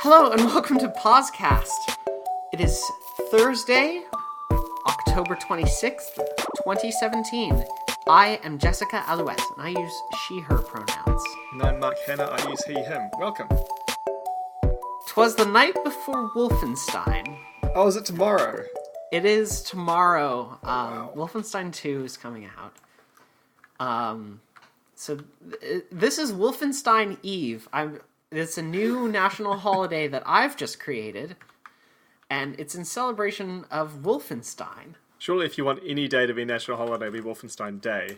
Hello and welcome to PauseCast. It is Thursday, October 26th, 2017. I am Jessica Alouette, and I use she/her pronouns. And I'm Mark Hanna, I use he, him. Welcome. Twas the night before Wolfenstein. Oh, is it tomorrow? It is tomorrow. Wow. Wolfenstein 2 is coming out. This is Wolfenstein Eve. It's a new national holiday that I've just created, and it's in celebration of Wolfenstein. Surely if you want any day to be national holiday, it'd be Wolfenstein Day.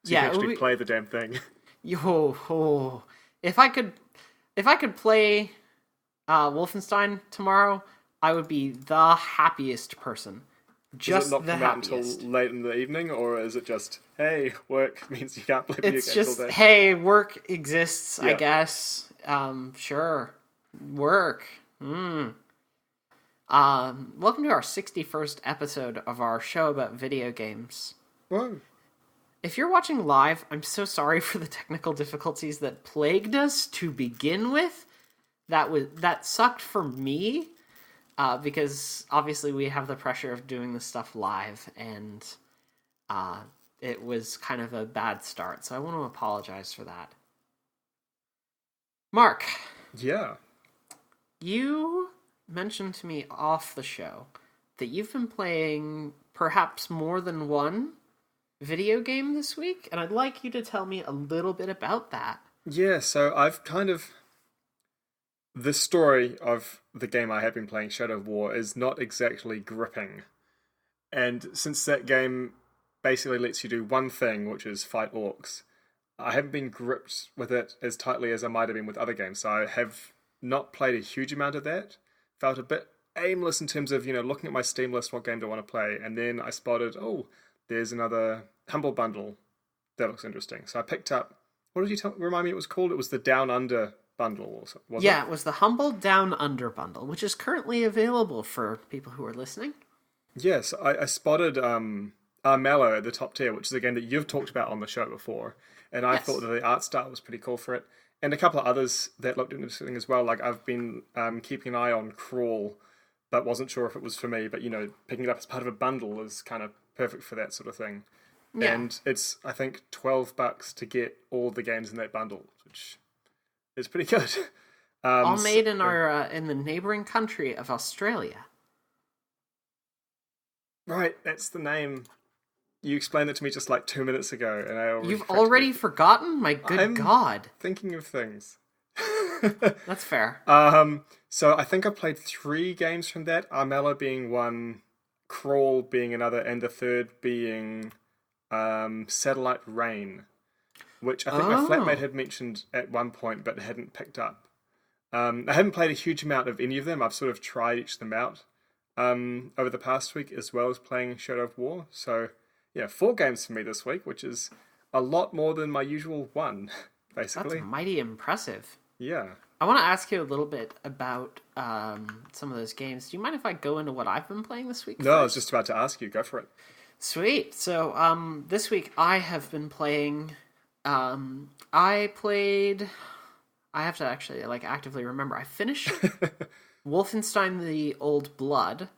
So you can actually play the damn thing. If I could play Wolfenstein tomorrow, I would be the happiest person. Does it not come out until late in the evening, or is it just, hey, work means you can't play video games all day? It's just, hey, work exists, I guess. Sure. Work. Welcome to our 61st episode of our show about video games. Whoa. If you're watching live, I'm so sorry for the technical difficulties that plagued us to begin with. That sucked for me. Because obviously we have the pressure of doing this stuff live, and it was kind of a bad start, so I want to apologize for that. Mark. Yeah. You mentioned to me off the show that you've been playing perhaps more than one video game this week, and I'd like you to tell me a little bit about that. Yeah, so I've kind of... The story of the game I have been playing, Shadow of War, is not exactly gripping. And since that game basically lets you do one thing, which is fight orcs, I haven't been gripped with it as tightly as I might have been with other games. So I have not played a huge amount of that. Felt a bit aimless in terms of, looking at my Steam list, what game do I want to play? And then I spotted, there's another Humble Bundle. That looks interesting. So I picked up, what did you remind me it was called? It was the Down Under bundle, wasn't it? It was the Humble Down Under bundle, which is currently available for people who are listening. Yes, I spotted Armello at the top tier, which is a game that you've talked about on the show before, and I thought that the art style was pretty cool for it, and a couple of others that looked interesting as well. Like I've been keeping an eye on Crawl, but wasn't sure if it was for me, but picking it up as part of a bundle is kind of perfect for that sort of thing. Yeah. And it's, I think, $12 to get all the games in that bundle, which... It's pretty good. All made in in the neighboring country of Australia. Right, that's the name. You explained it to me just like 2 minutes ago, and You've already forgotten? My good God! Thinking of things. That's fair. So I think I played 3 games from that. Armello being one, Crawl being another, and the third being Satellite Rain, which I think my flatmate had mentioned at one point, but hadn't picked up. I haven't played a huge amount of any of them. I've sort of tried each of them out over the past week, as well as playing Shadow of War. So, 4 games for me this week, which is a lot more than my usual one, basically. That's mighty impressive. Yeah. I want to ask you a little bit about some of those games. Do you mind if I go into what I've been playing this week? No, I was just about to ask you. Go for it. Sweet. So, this week I have been playing... I have to actually, actively remember. I finished Wolfenstein the Old Blood,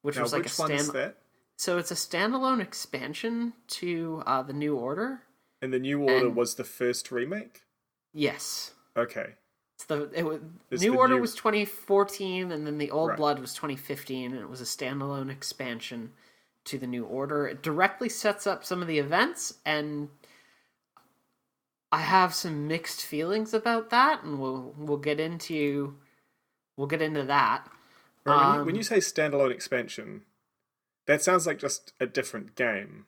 which was like which one is that? So it's a standalone expansion to the New Order. And the New Order was the first remake? Yes. Okay. New Order was 2014, and then the Old Blood was 2015, and it was a standalone expansion to the New Order. It directly sets up some of the events, and I have some mixed feelings about that, and we'll get into that. Right, when you say standalone expansion, that sounds like just a different game,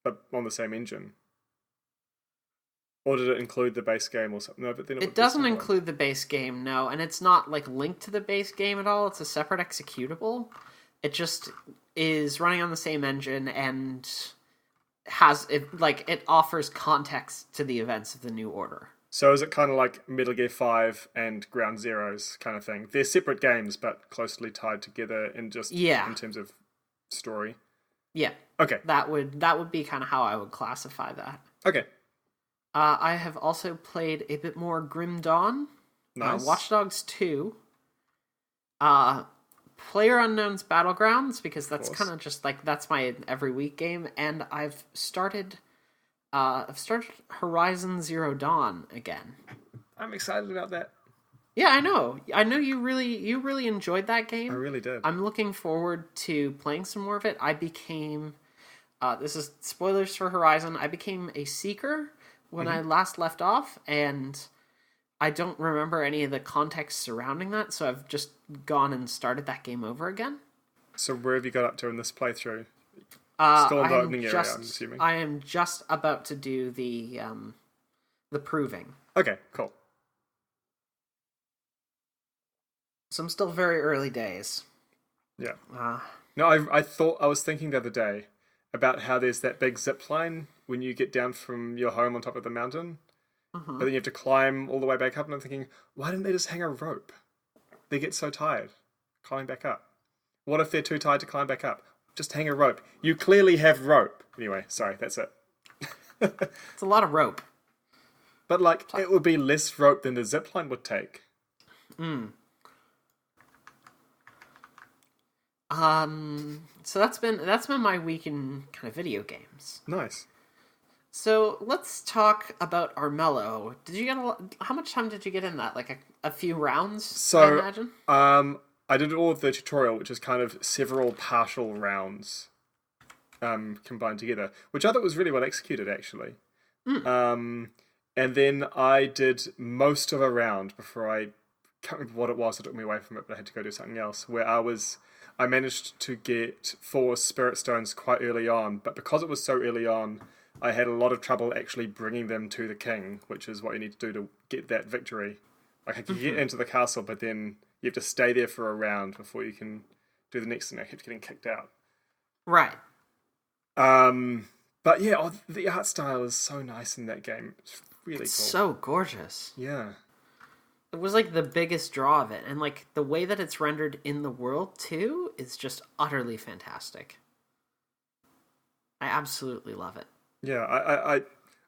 but on the same engine. Or did it include the base game or something? No, but then it doesn't include the base game, no, and it's not linked to the base game at all. It's a separate executable. It just is running on the same engine and it offers context to the events of the New Order. So is it kind of like Metal Gear 5 and Ground Zeroes kind of thing? They're separate games, but closely tied together in terms of story. Yeah. Okay. That would be kind of how I would classify that. Okay. I have also played a bit more Grim Dawn. Nice. Watch Dogs 2. Uh, PlayerUnknown's Battlegrounds, because that's course. kind of just like that's my every week game, and I've started Horizon Zero Dawn again. I'm excited about that. Yeah, I know. I know you really enjoyed that I game. really did. I'm looking forward to playing some more of it. I became this is spoilers for Horizon. I became a seeker when I last left off, and I don't remember any of the context surrounding that, so I've just gone and started that game over again. So where have you got up to in this playthrough? Uh, Still in I the am opening area, I'm just assuming. I am just about to do the proving. Okay, cool. So I'm still very early days. Yeah. Uh, No, I was thinking the other day about how there's that big zip line when you get down from your home on top of the mountain, but then you have to climb all the way back up. And I'm thinking, why didn't they just hang a rope? They get so tired climbing back up. What if they're too tired to climb back up? Just hang a rope. You clearly have rope. Anyway, sorry, that's it. it's a lot of rope. But like, it would be less rope than the zip line would take. So that's been my week in kind of video games. Nice. So let's talk about Armello. Did you get how much time did you get in that? Like a few rounds, I So, imagine? I did all of the tutorial, which is kind of several partial rounds combined together, which I thought was really well executed, actually. And then I did most of a round before I can't remember what it was that took me away from it, but I had to go do something else. Where I managed to get 4 Spirit Stones quite early on, but because it was so early on, I had a lot of trouble actually bringing them to the king, which is what you need to do to get that victory. Like I could get into the castle, but then you have to stay there for a round before you can do the next thing. I kept getting kicked out. Right. But yeah, the art style is so nice in that game. It's really cool. So gorgeous. Yeah. It was like the biggest draw of it, and like the way that it's rendered in the world too is just utterly fantastic. I absolutely love it. Yeah,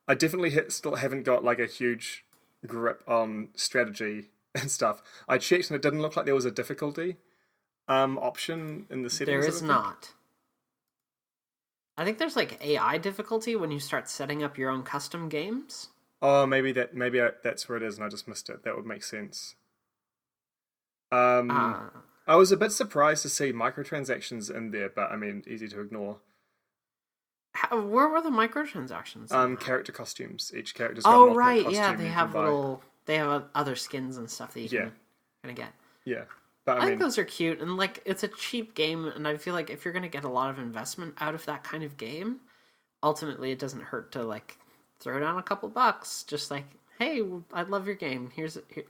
I definitely still haven't got like a huge grip on strategy and stuff. I checked and it didn't look like there was a difficulty option in the settings. There is not. I think there's like AI difficulty when you start setting up your own custom games. Oh, that's where it is, and I just missed it. That would make sense. Uh, I was a bit surprised to see microtransactions in there, but I mean, easy to ignore. where were the microtransactions? Character costumes. Each character's got an alternate right, costume yeah, you they can have buy. they have other skins and stuff that you can kind of get. Yeah, but I I think mean, those are cute, and like it's a cheap game, and I feel like if you're gonna get a lot of investment out of that kind of game, ultimately it doesn't hurt to like throw down a couple bucks. Just like, hey, I love your game.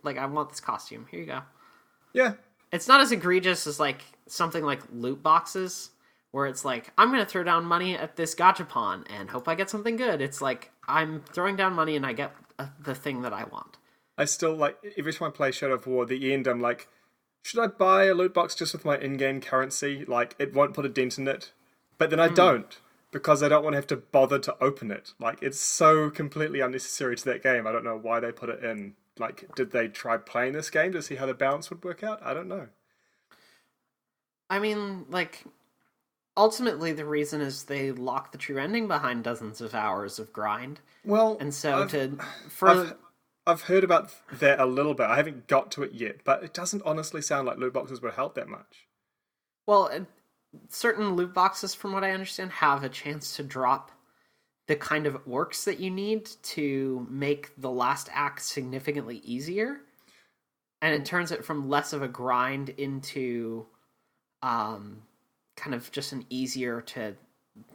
Like I want this costume. Here you go. yeah, It's not as egregious as like something like loot boxes, where it's like I'm gonna throw down money at this gachapon and hope I get something good. It's like I'm throwing down money and I get the thing that I want. I still like every time I play Shadow of War. At the end, I'm like, should I buy a loot box just with my in-game currency? Like, it won't put a dent in it, but then I don't because I don't want to have to bother to open it. Like, it's so completely unnecessary to that game. I don't know why they put it in. Like, did they try playing this game to see how the balance would work out? I don't know. I mean, like, ultimately the reason is they lock the true ending behind dozens of hours of grind. Well, And so I've heard about that a little bit. I haven't got to it yet, but it doesn't honestly sound like loot boxes would help that much. well, certain loot boxes, from what I understand, have a chance to drop the kind of orcs that you need to make the last act significantly easier. And it turns it from less of a grind into kind of just an easier to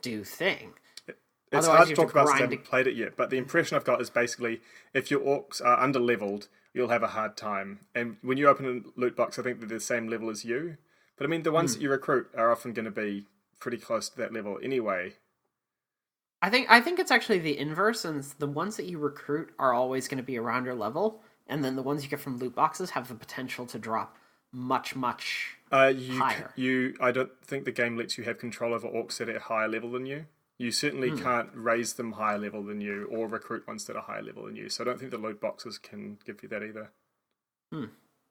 do thing. It's Otherwise, hard you to have talk to about since I grind. haven't played it yet, but the impression I've got is basically if your orcs are under-leveled, you'll have a hard time. And when you open a loot box, I think they're the same level as you. But I mean, the ones that you recruit are often going to be pretty close to that level anyway. I think it's actually the inverse, and the ones that you recruit are always going to be around your level, and then the ones you get from loot boxes have the potential to drop much higher. I don't think the game lets you have control over orcs that are at a higher level than you. You certainly can't raise them higher level than you or recruit ones that are higher level than you. So I don't think the loot boxes can give you that either.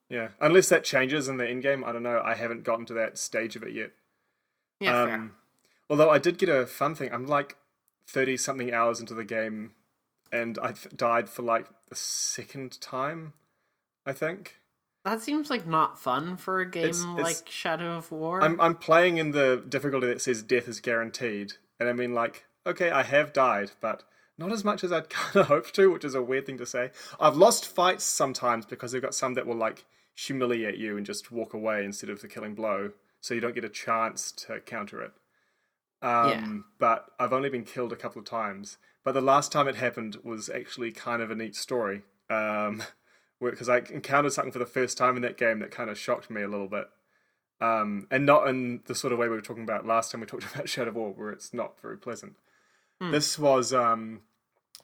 Yeah, unless that changes in the end game, I don't know. I haven't gotten to that stage of it yet. Yeah, fair. Although I did get a fun thing. I'm like 30 something hours into the game, and I died for like the second time, I think. That seems like not fun for a game It's like Shadow of War. I'm playing in the difficulty that says death is guaranteed, and I mean like, okay, I have died, but not as much as I'd kind of hoped to, which is a weird thing to say. I've lost fights sometimes because they've got some that will like humiliate you and just walk away instead of the killing blow, so you don't get a chance to counter it. Yeah. But I've only been killed a couple of times. But the last time it happened was actually kind of a neat story. Because I encountered something for the first time in that game that kind of shocked me a little bit. And not in the sort of way we were talking about last time we talked about Shadow of War, where it's not very pleasant. This was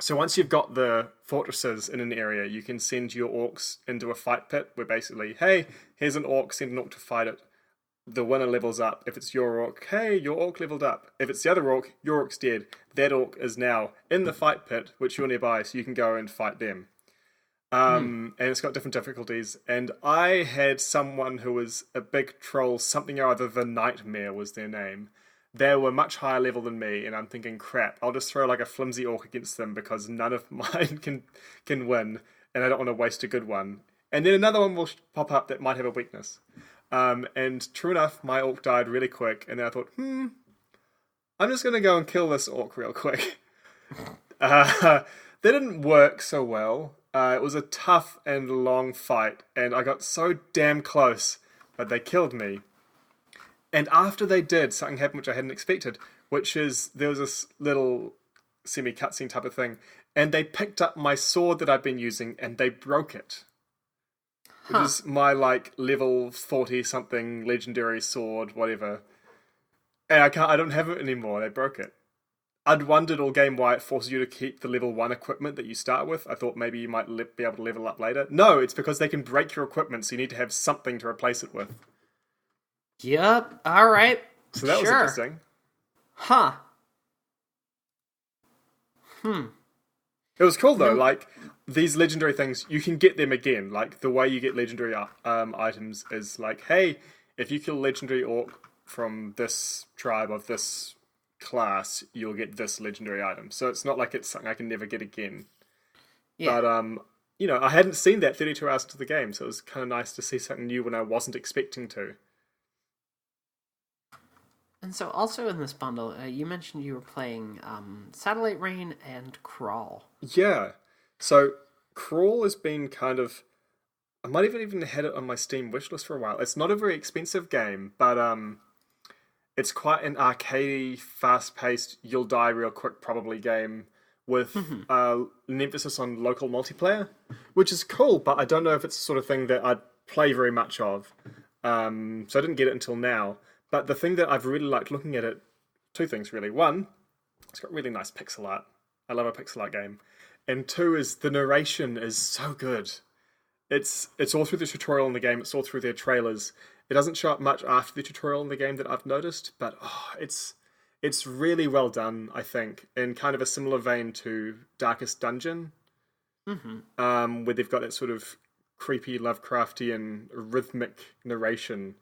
so once you've got the fortresses in an area, you can send your orcs into a fight pit where basically, hey, here's an orc, send an orc to fight it. The winner levels up. If it's your orc, hey, your orc leveled up. If it's the other orc, your orc's dead. That orc is now in the fight pit, which you're nearby, so you can go and fight them. And it's got different difficulties. And I had someone who was a big troll, something or other, the Nightmare was their name. They were much higher level than me, and I'm thinking, crap, I'll just throw like a flimsy orc against them because none of mine can win, and I don't want to waste a good one. And then another one will pop up that might have a weakness. And true enough, my orc died really quick, and then I thought, I'm just going to go and kill this orc real quick. That didn't work so well. It was a tough and long fight, and I got so damn close, but they killed me. And after they did, something happened which I hadn't expected, which is there was this little semi-cutscene type of thing, and they picked up my sword that I'd been using, and they broke it. Which is my, like, level 40-something legendary sword, whatever. And I don't have it anymore, they broke it. I'd wondered all game why it forces you to keep the level 1 equipment that you start with. I thought maybe you might be able to level up later. No, it's because they can break your equipment, so you need to have something to replace it with. Yep. All right. So that was interesting. Huh. It was cool though, like, these legendary things, you can get them again. Like, the way you get legendary items is like, hey, if you kill a legendary orc from this tribe of this class, you'll get this legendary item. So it's not like it's something I can never get again. Yeah. But, I hadn't seen that 32 hours into the game, so it was kind of nice to see something new when I wasn't expecting to. And so also in this bundle, you mentioned you were playing Satellite Rain and Crawl. Yeah. So Crawl has been kind of... I might even had it on my Steam wishlist for a while. It's not a very expensive game, but it's quite an arcadey, fast-paced, you'll die real quick probably game with an emphasis on local multiplayer, which is cool, but I don't know if it's the sort of thing that I'd play very much of. So I didn't get it until now. But the thing that I've really liked looking at it, two things really. One, it's got really nice pixel art. I love a pixel art game. And two is the narration is so good. It's all through the tutorial in the game. It's all through their trailers. It doesn't show up much after the tutorial in the game that I've noticed, but it's really well done, I think, in kind of a similar vein to Darkest Dungeon, where they've got that sort of creepy Lovecraftian rhythmic narration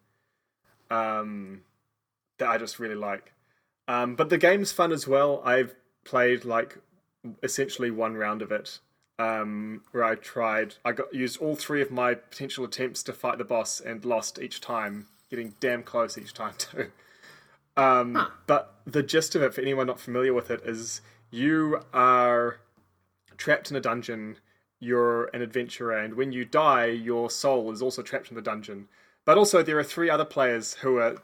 that I just really like. But the game's fun as well. I've played like essentially one round of it, where I used all three of my potential attempts to fight the boss and lost each time, getting damn close each time too. But the gist of it, for anyone not familiar with it, is you are trapped in a dungeon. You're an adventurer, and when you die, your soul is also trapped in the dungeon. But also, there are three other players who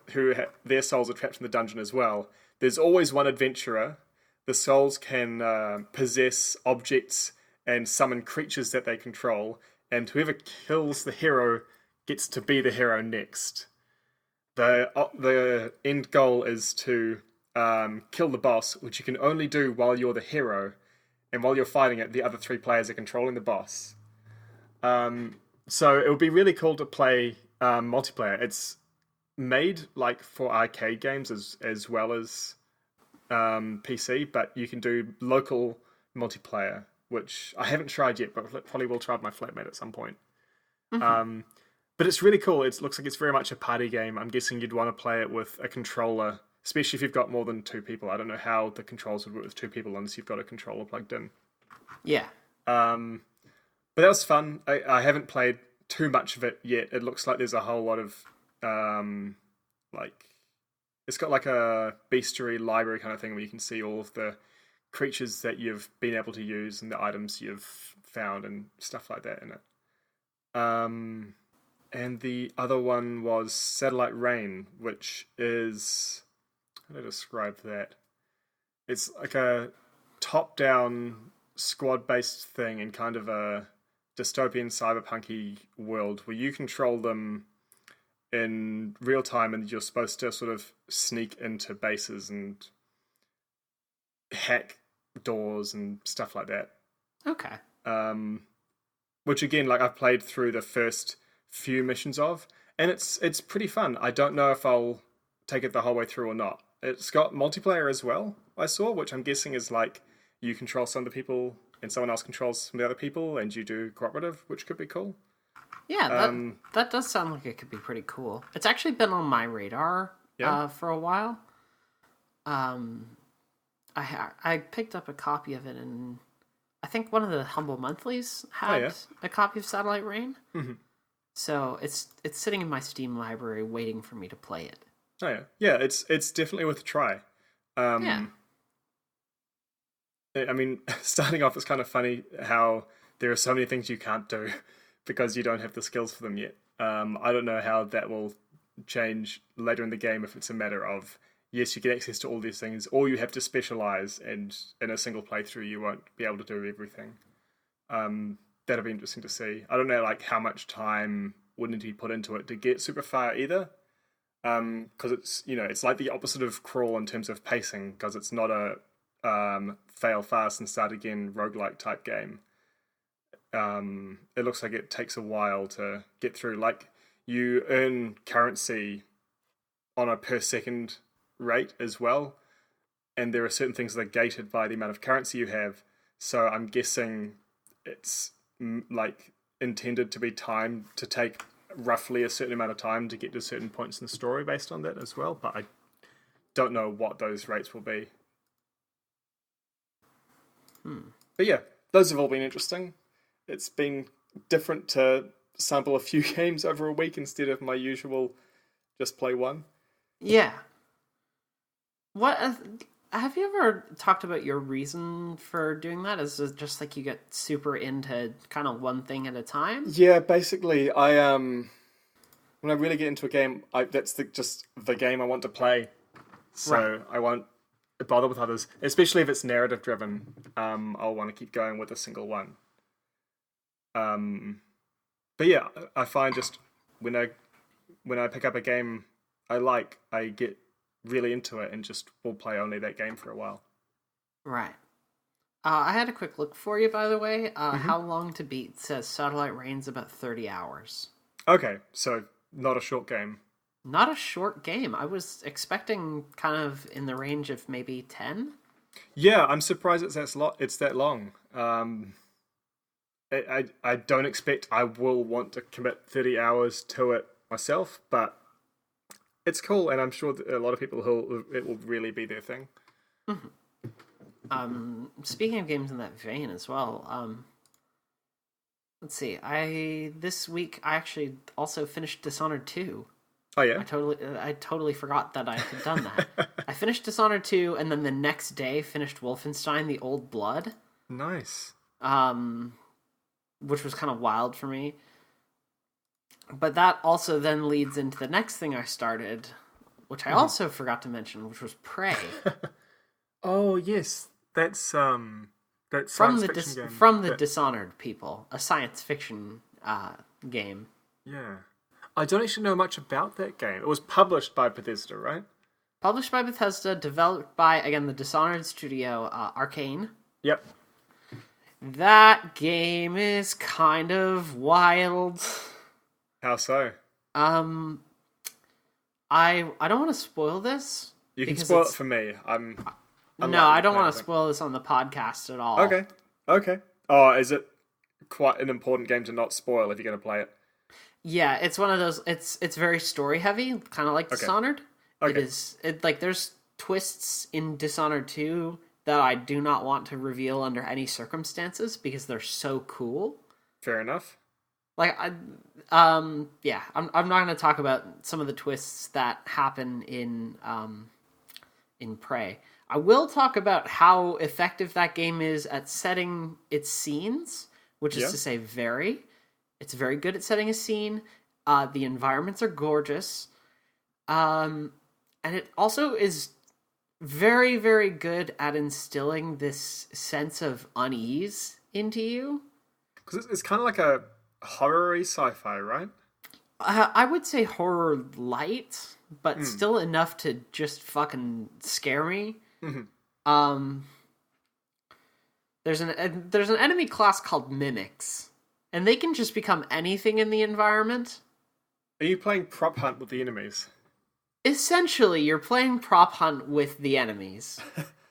their souls are trapped in the dungeon as well. There's always one adventurer. The souls can possess objects and summon creatures that they control, and whoever kills the hero gets to be the hero next. The end goal is to kill the boss, which you can only do while you're the hero, and while you're fighting it, the other three players are controlling the boss. So it would be really cool to play multiplayer. It's made like for arcade games as well as PC, but you can do local multiplayer, which I haven't tried yet, but probably will try with my flatmate at some point. But it's really cool. It looks like it's very much a party game. I'm guessing you'd want to play it with a controller, especially if you've got more than 2 people. I don't know how the controls would work with 2 people unless you've got a controller plugged in. Yeah. But that was fun. I haven't played too much of it yet. It looks like there's a whole lot of like it's got like a bestiary library kind of thing where you can see all of the creatures that you've been able to use and the items you've found and stuff like that in it. And the other one was Satellite Rain, which is, how do I describe that? It's like a top-down squad-based thing in kind of a dystopian cyberpunky world where you control them in real time and you're supposed to sort of sneak into bases and hack doors and stuff like that. Okay. Which again, like I've played through the first few missions of, and it's pretty fun. I don't know if I'll take it the whole way through or not. It's got multiplayer as well, I saw, which I'm guessing is like you control some of the people and someone else controls some of the other people and you do cooperative, which could be cool. Yeah, that does sound like it could be pretty cool. It's actually been on my radar for a while. I picked up a copy of it, and I think one of the Humble Monthlies had a copy of Satellite Rain. Mm-hmm. So it's sitting in my Steam library waiting for me to play it. Oh yeah, yeah. It's definitely worth a try. Yeah. I mean, starting off, it's kind of funny how there are so many things you can't do because you don't have the skills for them yet. I don't know how that will change later in the game if it's a matter of, yes, you get access to all these things, or you have to specialize, and in a single playthrough you won't be able to do everything. That'll be interesting to see. I don't know like how much time would need to be put into it to get super far either. Because it's, you know, it's like the opposite of Crawl in terms of pacing, because it's not a fail fast and start again roguelike type game. It looks like it takes a while to get through. Like, you earn currency on a per second rate as well, and there are certain things that are gated by the amount of currency you have. So I'm guessing it's like intended to be timed to take roughly a certain amount of time to get to certain points in the story based on that as well, but I don't know what those rates will be. But yeah, those have all been interesting. It's been different to sample a few games over a week instead of my usual just play one. Yeah. What have you ever talked about your reason for doing that? Is it just like you get super into kind of one thing at a time? Yeah, basically, when I really get into a game, that's just the game I want to play. So right. I won't bother with others, especially if it's narrative driven. I'll want to keep going with a single one. But yeah, I find just when I pick up a game I get really into it and just will play only that game for a while. Right. I had a quick look for you, by the way. How Long to Beat says Satellite Rain's about 30 hours. Okay, so not a short game. Not a short game. I was expecting kind of in the range of maybe 10. Yeah, I'm surprised it's that long. I don't expect I will want to commit 30 hours to it myself, but it's cool, and I'm sure that a lot of people it will really be their thing. Mm-hmm. Speaking of games in that vein as well, let's see. This week I actually also finished Dishonored 2. Oh yeah? I totally forgot that I had done that. I finished Dishonored 2, and then the next day finished Wolfenstein: The Old Blood. Nice. Which was kind of wild for me. But that also then leads into the next thing I started, which I also forgot to mention, which was Prey. Oh yes, that's from the Dishonored people, a science fiction game. Yeah, I don't actually know much about that game. It was published by Bethesda, right? Published by Bethesda, developed by again the Dishonored studio, Arcane. Yep. That game is kind of wild. How so? I don't want to spoil this. You can spoil it for me. No, I don't want to spoil this on the podcast at all. Okay. Oh, is it quite an important game to not spoil if you're going to play it? Yeah, it's one of those. It's very story heavy, kind of like Okay. Dishonored. It Okay. is. It like there's twists in Dishonored 2 that I do not want to reveal under any circumstances because they're so cool. Fair enough. Like yeah, I'm not going to talk about some of the twists that happen in Prey. I will talk about how effective that game is at setting its scenes, which is Yeah. to say, It's very good at setting a scene. The environments are gorgeous, and it also is very, very good at instilling this sense of unease into you. Because it's kind of like a horror-y sci-fi, right? I would say horror light, but still enough to just fucking scare me. Mhm. Um, there's an enemy class called mimics, and they can just become anything in the environment. Are you playing prop hunt with the enemies? Essentially, you're playing prop hunt with the enemies.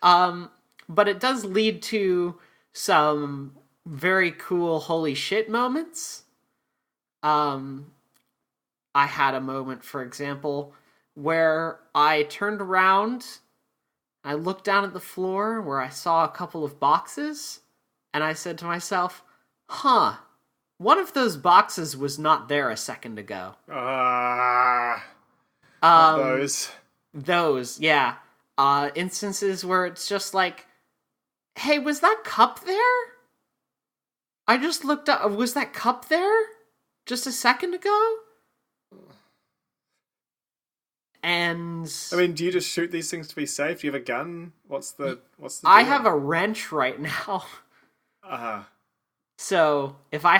But it does lead to some very cool holy shit moments. I had a moment, for example, where I turned around, I looked down at the floor where I saw a couple of boxes, and I said to myself, huh, one of those boxes was not there a second ago. Ah, Um, those. those, yeah. Instances where it's just like, hey, was that cup there? I just looked up, was that cup there just a second ago? And I mean, do you just shoot these things to be safe? Do you have a gun? What's the I deal? have a wrench right now. Ah, So if I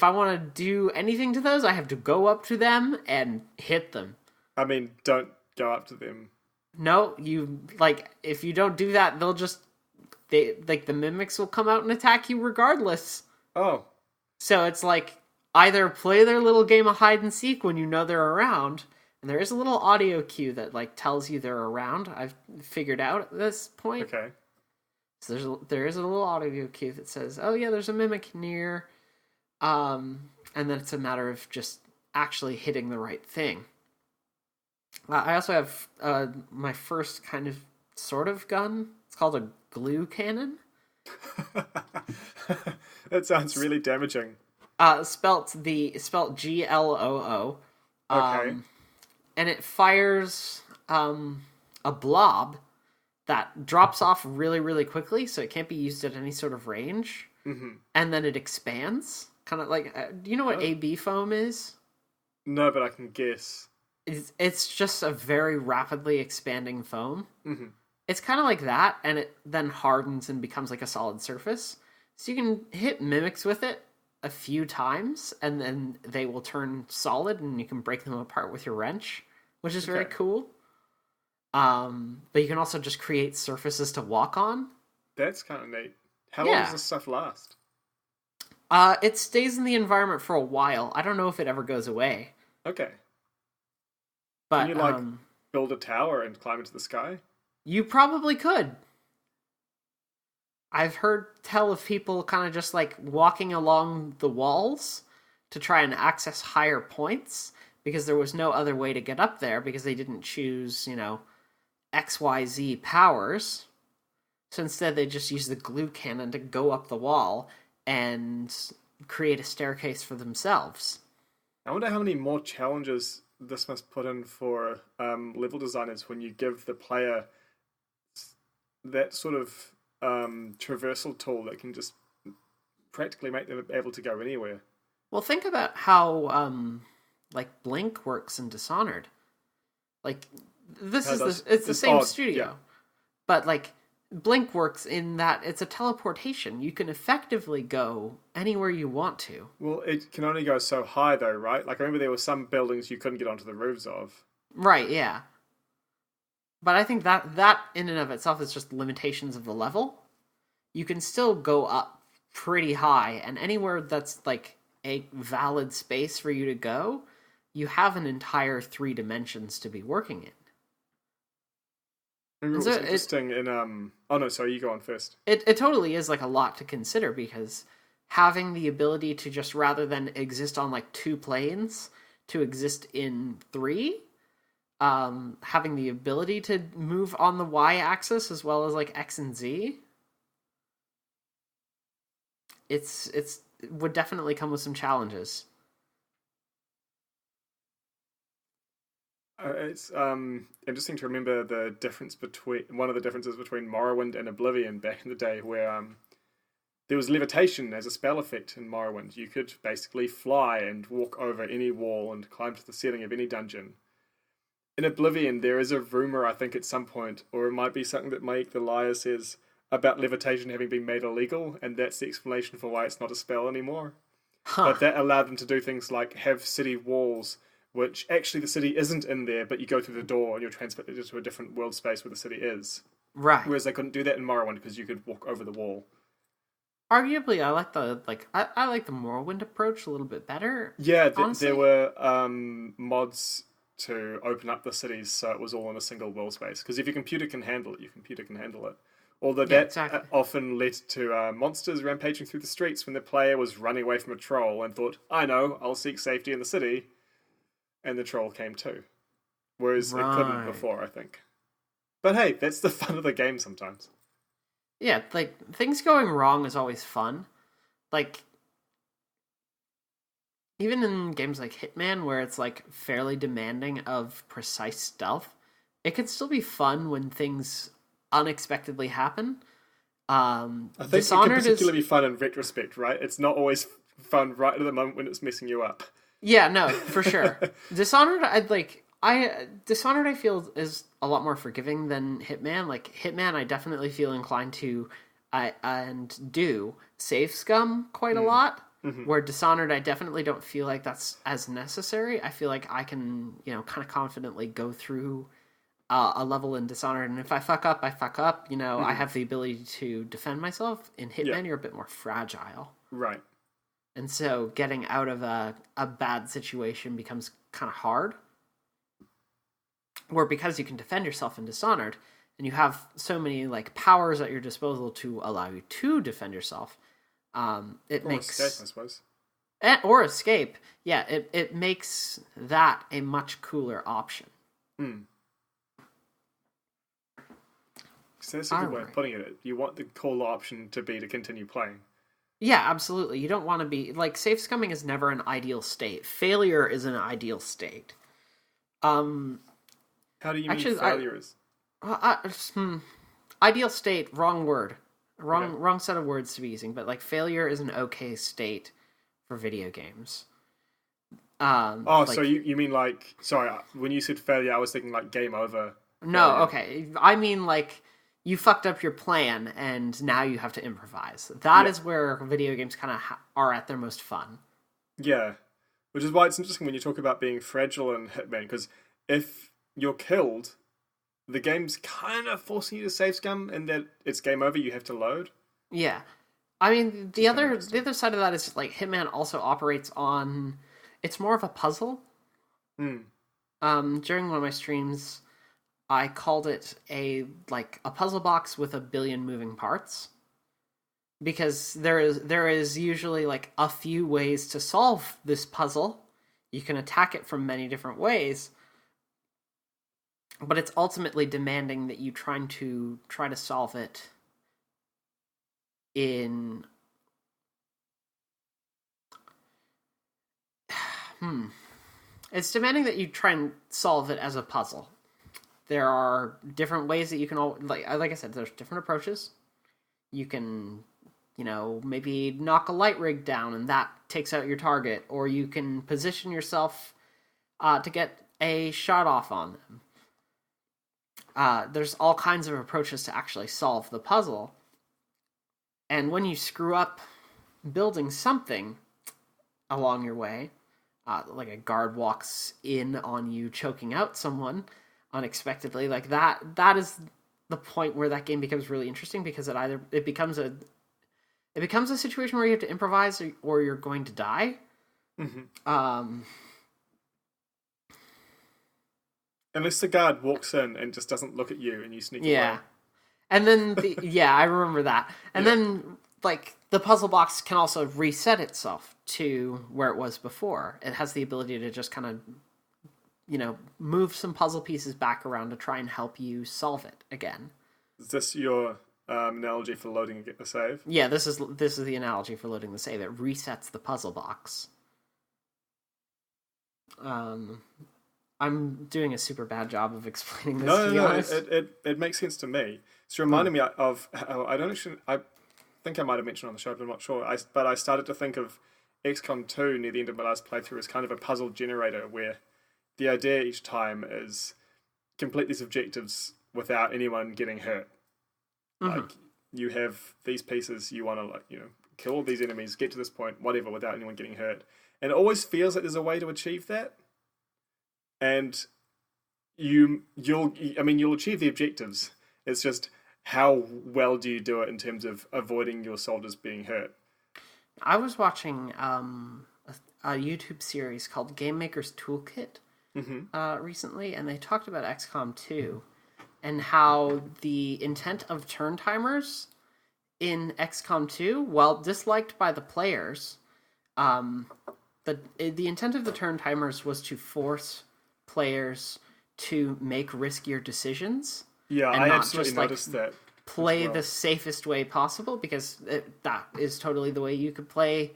want to do anything to those, I have to go up to them and hit them. I mean, don't go up to them. No, if you don't do that, the mimics will come out and attack you regardless. Oh, So it's like either play their little game of hide and seek when you know they're around, and there is a little audio cue that like tells you they're around. I've figured out at this point. okay. So there is a little audio cue that says, "Oh yeah, there's a mimic near," and then it's a matter of just actually hitting the right thing. I also have my first kind of sort of gun. It's called a glue cannon. That sounds really damaging. Spelt GLOO. Okay. And it fires a blob that drops off really, really quickly, so it can't be used at any sort of range. Mm-hmm. And then it expands, kind of like. Do you know what AB foam is? No, but I can guess. It's just a very rapidly expanding foam. Mm-hmm. It's kind of like that, and it then hardens and becomes like a solid surface. So you can hit mimics with it a few times, and then they will turn solid, and you can break them apart with your wrench, which is very Okay. cool. But you can also just create surfaces to walk on. That's kind of neat. How long Yeah. does this stuff last? It stays in the environment for a while. I don't know if it ever goes away. Okay. But Can you build a tower and climb into the sky? you probably could. I've heard tell of people kind of just like walking along the walls to try and access higher points because there was no other way to get up there because they didn't choose, XYZ powers. So instead they just use the glue cannon to go up the wall and create a staircase for themselves. I wonder how many more challenges this must put in for level designers when you give the player that sort of traversal tool that can just practically make them able to go anywhere. Well, think about how Blink works in Dishonored. Like it's the same studio. Yeah. But like Blink works in that it's a teleportation. You can effectively go anywhere you want to. Well, it can only go so high though, right? Like I remember there were some buildings you couldn't get onto the roofs of. Right, yeah. But I think that in and of itself is just limitations of the level. You can still go up pretty high, and anywhere that's like a valid space for you to go, you have an entire 3 dimensions to be working in. I remember what was interesting in oh no, sorry, you go on first. It totally is like a lot to consider because having the ability to just, rather than exist on like 2 planes, to exist in 3. Having the ability to move on the y-axis as well as like x and z. It would definitely come with some challenges. It's interesting to remember one of the differences between Morrowind and Oblivion back in the day, where there was levitation as a spell effect in Morrowind. You could basically fly and walk over any wall and climb to the ceiling of any dungeon. In Oblivion, there is a rumor, I think, at some point, or it might be something that Mike the Liar says about levitation having been made illegal, and that's the explanation for why it's not a spell anymore. But that allowed them to do things like have city walls, which actually the city isn't in there, but you go through the door and you're transported into a different world space where the city is. Right. Whereas they couldn't do that in Morrowind because you could walk over the wall. Arguably, I like I like the Morrowind approach a little bit better. Yeah, there were mods to open up the cities so it was all in a single world space. Because if your computer can handle it, your computer can handle it. Although that often led to monsters rampaging through the streets when the player was running away from a troll and thought, I know, I'll seek safety in the city. And the troll came too. Whereas it couldn't before, I think. But hey, that's the fun of the game sometimes. Yeah, like, things going wrong is always fun. Like, even in games like Hitman, where it's, like, fairly demanding of precise stealth, it can still be fun when things unexpectedly happen. I think Dishonored it can particularly be fun in retrospect, right? It's not always fun right at the moment when it's messing you up. Yeah, no, for sure. Dishonored, Dishonored, I feel, is a lot more forgiving than Hitman. Like, Hitman, I definitely feel inclined to, and do, save scum quite a lot. Mm-hmm. Where Dishonored, I definitely don't feel like that's as necessary. I feel like I can, kind of confidently go through a level in Dishonored, and if I fuck up, I fuck up. Mm-hmm. I have the ability to defend myself. In Hitman, you're a bit more fragile. Right. And so getting out of a bad situation becomes kind of hard. Or because you can defend yourself in Dishonored, and you have so many like powers at your disposal to allow you to defend yourself, escape, I suppose. Or escape. Yeah, it makes that a much cooler option. So that's a good way of putting it. You want the cooler option to be to continue playing. Yeah, absolutely. You don't want to be... Like, safe scumming is never an ideal state. Failure is an ideal state. How do you mean failure is? Ideal state, wrong word. Wrong set of words to be using. But, like, failure is an okay state for video games. So you mean like... Sorry, when you said failure, I was thinking like game over. No, okay. I mean, like... You fucked up your plan, and now you have to improvise. That is where video games kind of are at their most fun. Yeah, which is why it's interesting when you talk about being fragile in Hitman, because if you're killed, the game's kind of forcing you to save scum, and that it's game over, you have to load. Yeah. I mean, the other side of that is, like, Hitman also operates on... It's more of a puzzle. During one of my streams... I called it a puzzle box with a billion moving parts, because there is usually like a few ways to solve this puzzle. You can attack it from many different ways, but it's ultimately demanding that you try to solve it in It's demanding that you try and solve it as a puzzle. There are different ways that you can like I said, there's different approaches. You can, maybe knock a light rig down and that takes out your target, or you can position yourself to get a shot off on them. There's all kinds of approaches to actually solve the puzzle. And when you screw up building something along your way, like a guard walks in on you choking out someone unexpectedly, like that is the point where that game becomes really interesting, because it becomes a situation where you have to improvise or you're going to die. Unless the guard walks in and just doesn't look at you and you sneak away. And then I remember that. And then like, the puzzle box can also reset itself to where it was before. It has the ability to just kind of, move some puzzle pieces back around to try and help you solve it again. Is this your analogy for loading a save? Yeah, this is the analogy for loading the save. It resets the puzzle box. I'm doing a super bad job of explaining this. No, it makes sense to me. It's reminding me of how I think I might have mentioned on the show, but I'm not sure. But I started to think of XCOM 2 near the end of my last playthrough as kind of a puzzle generator where the idea each time is complete these objectives without anyone getting hurt. Mm-hmm. Like, you have these pieces, you want to, kill all these enemies, get to this point, whatever, without anyone getting hurt. And it always feels like there's a way to achieve that. And you'll achieve the objectives. It's just how well do you do it in terms of avoiding your soldiers being hurt. I was watching a YouTube series called Game Maker's Toolkit recently, and they talked about XCOM 2 and how the intent of turn timers in XCOM 2, while disliked by the players, the intent of the turn timers was to force players to make riskier decisions. Yeah, I absolutely noticed that. Play the safest way possible, because that is totally the way you could play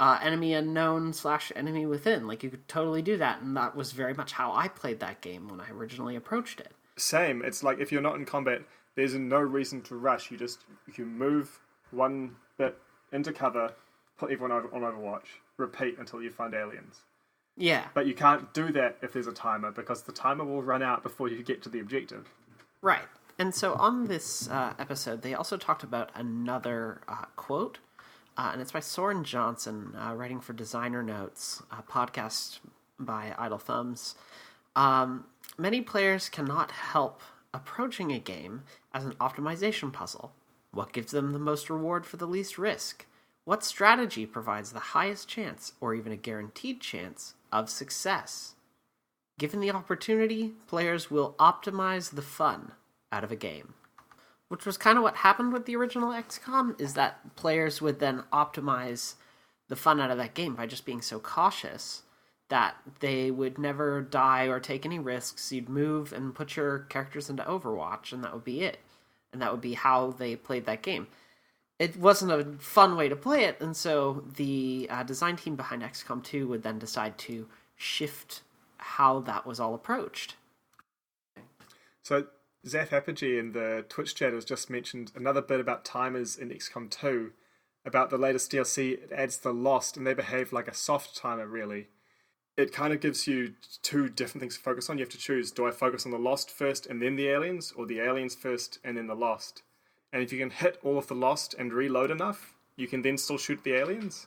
enemy unknown / enemy within. Like, you could totally do that, and that was very much how I played that game when I originally approached it. Same. It's like, if you're not in combat, there's no reason to rush. You move one bit into cover, put everyone on Overwatch, repeat until you find aliens. Yeah. But you can't do that if there's a timer, because the timer will run out before you get to the objective. Right. And so on this episode, they also talked about another quote, and it's by Soren Johnson, writing for Designer Notes, a podcast by Idle Thumbs. Many players cannot help approaching a game as an optimization puzzle. What gives them the most reward for the least risk? What strategy provides the highest chance, or even a guaranteed chance, of success? Given the opportunity, players will optimize the fun out of a game. Which was kind of what happened with the original XCOM, is that players would then optimize the fun out of that game by just being so cautious that they would never die or take any risks. You'd move and put your characters into Overwatch, and that would be it. And that would be how they played that game. It wasn't a fun way to play it, and so the design team behind XCOM 2 would then decide to shift how that was all approached. So Zaf Apogee in the Twitch chat has just mentioned another bit about timers in XCOM 2, about the latest DLC. It adds the Lost, and they behave like a soft timer, really. It kind of gives you two different things to focus on. You have to choose, do I focus on the Lost first and then the aliens, or the aliens first and then the Lost? And if you can hit all of the Lost and reload enough, you can then still shoot the aliens.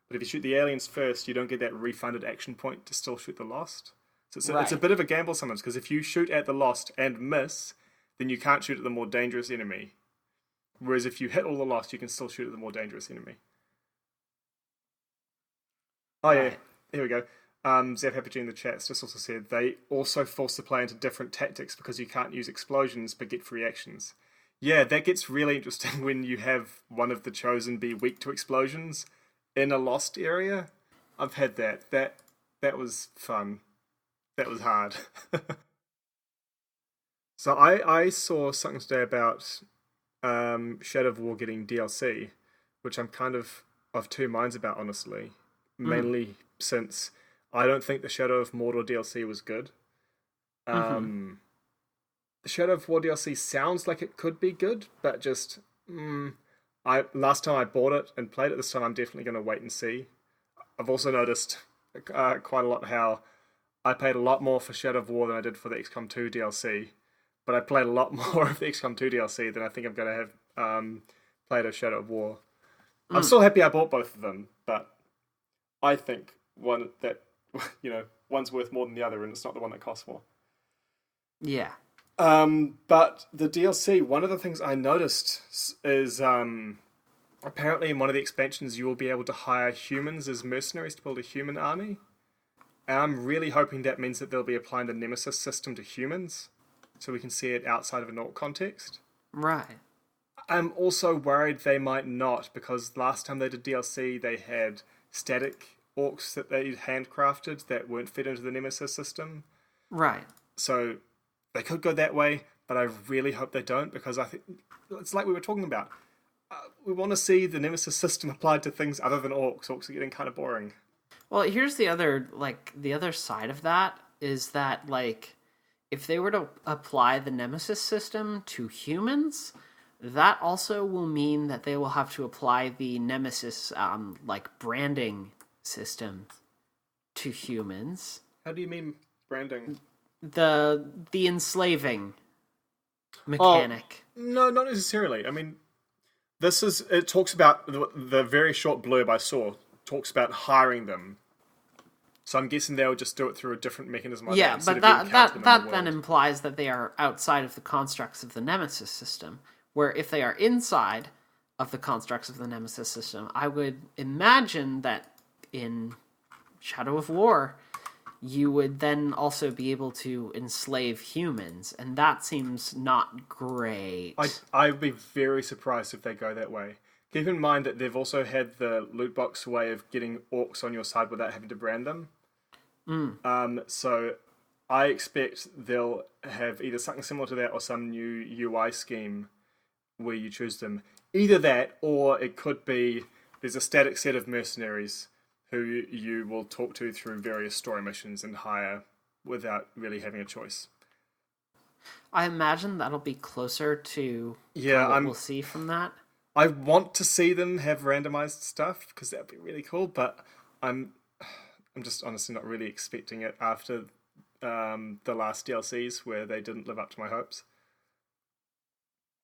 But if you shoot the aliens first, you don't get that refunded action point to still shoot the Lost. So it's a bit of a gamble sometimes, because if you shoot at the Lost and miss, then you can't shoot at the more dangerous enemy. Whereas if you hit all the Lost, you can still shoot at the more dangerous enemy. Oh yeah, here we go. Zef Apogee in the chat just also said they also force the player into different tactics because you can't use explosions but get free actions. Yeah, that gets really interesting when you have one of the chosen be weak to explosions in a Lost area. I've had that. That was fun. That was hard. So I saw something today about Shadow of War getting DLC, which I'm kind of two minds about, honestly. Mainly since I don't think the Shadow of Mordor DLC was good. The Shadow of War DLC sounds like it could be good, but just last time I bought it and played it, this time I'm definitely going to wait and see. I've also noticed quite a lot how I paid a lot more for Shadow of War than I did for the XCOM 2 DLC, but I played a lot more of the XCOM 2 DLC than I think I'm going to have played of Shadow of War. I'm still happy I bought both of them, but I think one's worth more than the other, and it's not the one that costs more. Yeah. But the DLC, one of the things I noticed is apparently in one of the expansions you will be able to hire humans as mercenaries to build a human army. And I'm really hoping that means that they'll be applying the Nemesis system to humans, so we can see it outside of an orc context. Right. I'm also worried they might not, because last time they did DLC, they had static orcs that they handcrafted that weren't fed into the Nemesis system. Right. So they could go that way, but I really hope they don't, because I think it's like we were talking about. We want to see the Nemesis system applied to things other than orcs. Orcs are getting kind of boring. Well, here's the other side of that is that, like, if they were to apply the Nemesis system to humans, that also will mean that they will have to apply the Nemesis, branding system to humans. How do you mean branding? The enslaving mechanic. No, not necessarily. I mean, it talks about the very short blurb I saw talks about hiring them. So I'm guessing they'll just do it through a different mechanism. Like Yeah, that, but that then implies that they are outside of the constructs of the Nemesis system. Where if they are inside of the constructs of the Nemesis system, I would imagine that in Shadow of War, you would then also be able to enslave humans, and that seems not great. I'd be very surprised if they go that way. Keep in mind that they've also had the loot box way of getting orcs on your side without having to brand them. So I expect they'll have either something similar to that or some new UI scheme where you choose them. Either that, or it could be there's a static set of mercenaries who you will talk to through various story missions and hire without really having a choice. I imagine that'll be closer to what we'll see from that. I want to see them have randomized stuff because that'd be really cool, but I'm just honestly not really expecting it after the last DLCs where they didn't live up to my hopes.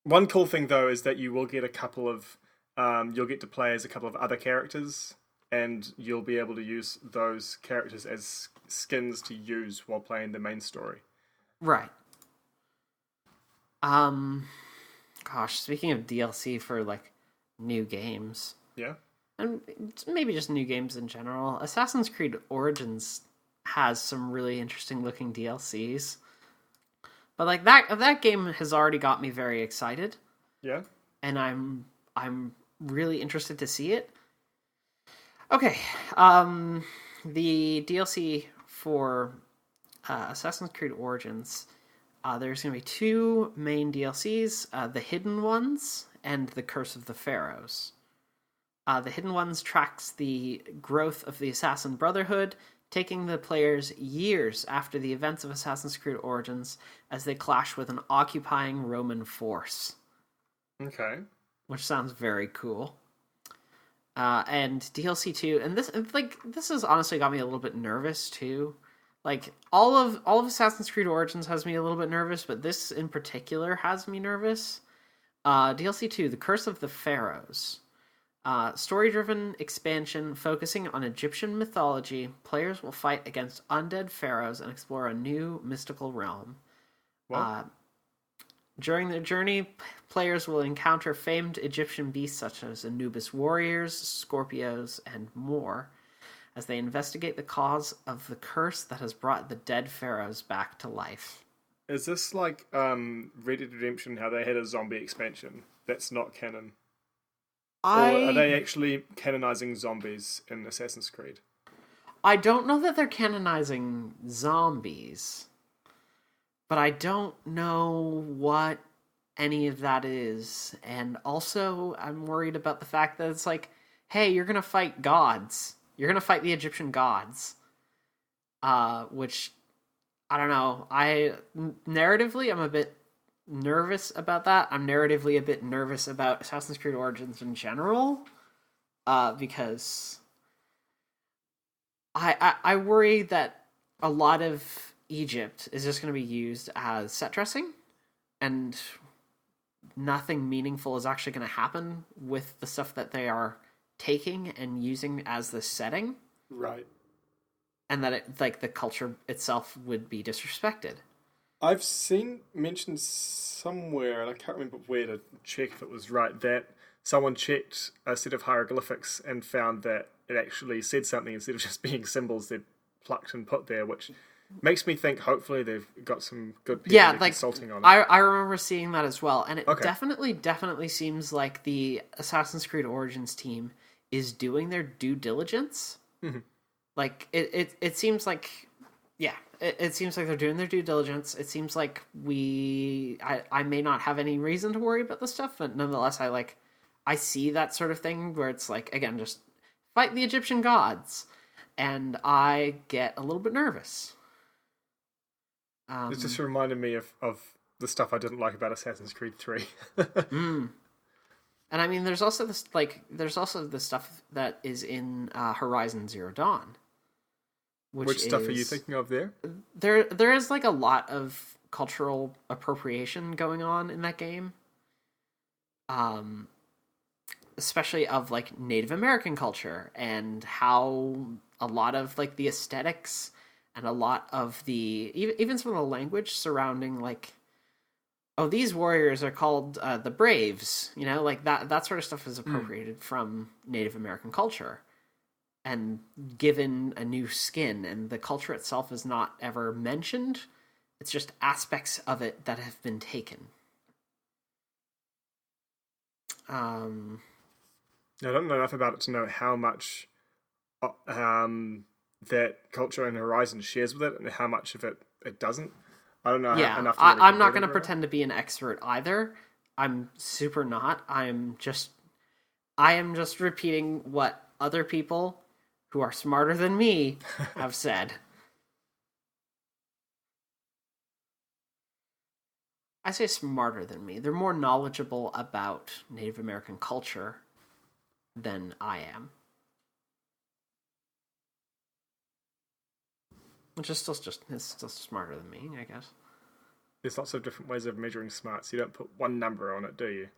One cool thing though is that you will get a couple of you'll get to play as a couple of other characters, and you'll be able to use those characters as skins to use while playing the main story. Right. Gosh, speaking of DLC for, like, new games. Yeah? And maybe just new games in general. Assassin's Creed Origins has some really interesting looking DLCs. But, like, that game has already got me very excited. Yeah? And I'm really interested to see it. Okay, the DLC for Assassin's Creed Origins, there's going to be two main DLCs, the Hidden Ones and the Curse of the Pharaohs. The Hidden Ones tracks the growth of the Assassin Brotherhood, taking the players years after the events of Assassin's Creed Origins as they clash with an occupying Roman force. Okay. Which sounds very cool. And DLC 2, and this has honestly got me a little bit nervous too. Like all of Assassin's Creed Origins has me a little bit nervous, but this in particular has me nervous. DLC 2, The Curse of the Pharaohs. Story-driven expansion focusing on Egyptian mythology. Players will fight against undead pharaohs and explore a new mystical realm. During their journey, players will encounter famed Egyptian beasts such as Anubis warriors, Scorpios, and more, as they investigate the cause of the curse that has brought the dead pharaohs back to life. Is this like Red Dead Redemption, how they had a zombie expansion? That's not canon. Or are they actually canonizing zombies in Assassin's Creed? I don't know that they're canonizing zombies. But I don't know what any of that is. And also, I'm worried about the fact that it's like, hey, you're going to fight gods. You're going to fight the Egyptian gods. Which, I don't know. Narratively, I'm a bit nervous about that. I'm narratively a bit nervous about Assassin's Creed Origins in general. Because I worry that a lot of Egypt is just going to be used as set dressing, and nothing meaningful is actually going to happen with the stuff that they are taking and using as the setting. Right. And that the culture itself would be disrespected. I've seen mentioned somewhere, and I can't remember where to check if it was right, that someone checked a set of hieroglyphics and found that it actually said something instead of just being symbols they'd plucked and put there, which Makes me think hopefully they've got some good people Yeah, like consulting on it. I remember seeing that as well, and it Okay. definitely seems like the Assassin's Creed Origins team is doing their due diligence. Like it seems like, yeah, it seems like they're doing their due diligence. It seems like I may not have any reason to worry about this stuff, but nonetheless, I see that sort of thing where it's like, again, just fight the Egyptian gods, and I get a little bit nervous. It just reminded me of the stuff I didn't like about Assassin's Creed 3. And I mean, there's also the stuff that is in Horizon Zero Dawn. Which stuff are you thinking of there? There is like a lot of cultural appropriation going on in that game. Especially of like Native American culture, and how a lot of like the aesthetics and a lot of the even some of the language surrounding, like, oh, these warriors are called the Braves, like that sort of stuff is appropriated from Native American culture and given a new skin, and the culture itself is not ever mentioned. It's just aspects of it that have been taken. I don't know enough about it to know how much that culture in Horizon shares with it and how much of it doesn't. I don't know enough to really I'm not going to compare it. pretend to be an expert either. I'm super not. I am just repeating what other people who are smarter than me have said. I say smarter than me. They're more knowledgeable about Native American culture than I am. Which is still smarter than me, I guess. There's lots of different ways of measuring smarts. You don't put one number on it, do you?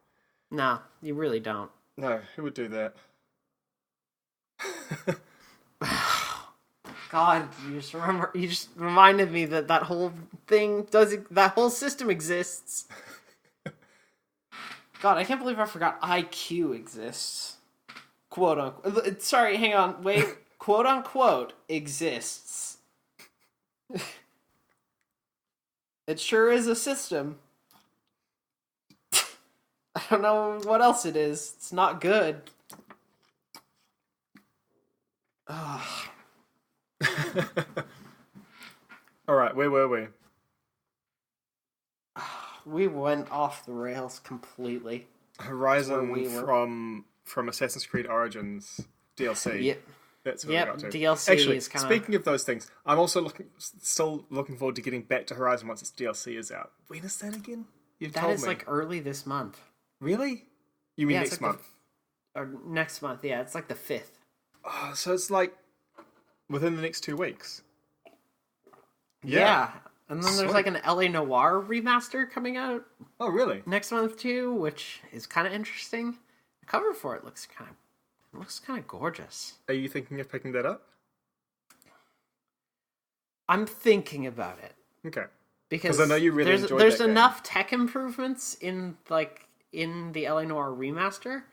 No, you really don't. No, who would do that? God, you just reminded me that whole thing that whole system exists. God, I can't believe I forgot IQ exists. Quote unquote. Sorry, hang on, wait. Quote unquote exists. It sure is a system. I don't know what else it is. It's not good. Ugh. All right, where were we? We went off the rails completely. Horizon from Assassin's Creed Origins DLC. Yep. That's what we got to. DLC Actually, is kind of... speaking of those things, I'm also still looking forward to getting back to Horizon once its DLC is out. When is that again? You've told me. That is like early this month. Really? You mean next month? Or next month, yeah. It's like the 5th. Oh, so it's like within the next 2 weeks. Yeah. And then there's like an LA Noire remaster coming out. Oh, really? Next month too, which is kind of interesting. The cover for it looks kind of gorgeous. Are you thinking of picking that up? I'm thinking about it. Okay. Because I know you really enjoyed there's that game. enough tech improvements in the LA Noire remaster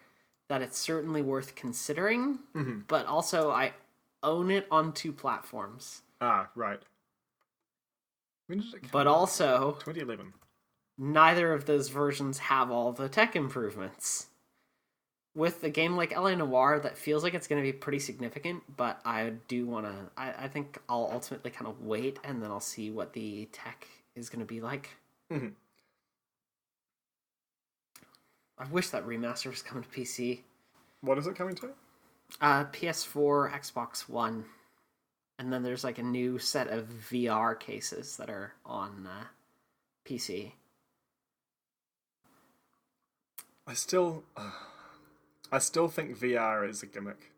that it's certainly worth considering. Mm-hmm. But also, I own it on 2 platforms. Ah, right. When did it come but out? Also, 2011. Neither of those versions have all the tech improvements. With a game like LA Noire, that feels like it's going to be pretty significant, but I do want to... I think I'll ultimately kind of wait, and then I'll see what the tech is going to be like. Mm-hmm. I wish that remaster was coming to PC. What is it coming to? PS4, Xbox One. And then there's like a new set of VR cases that are on PC. I still think VR is a gimmick.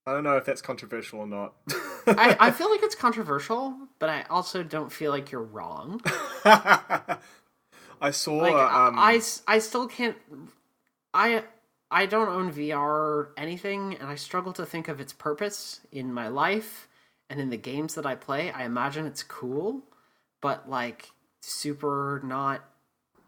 I don't know if that's controversial or not. I feel like it's controversial, but I also don't feel like you're wrong. I saw... I still can't... I don't own VR or anything, and I struggle to think of its purpose in my life and in the games that I play. I imagine it's cool, but like super not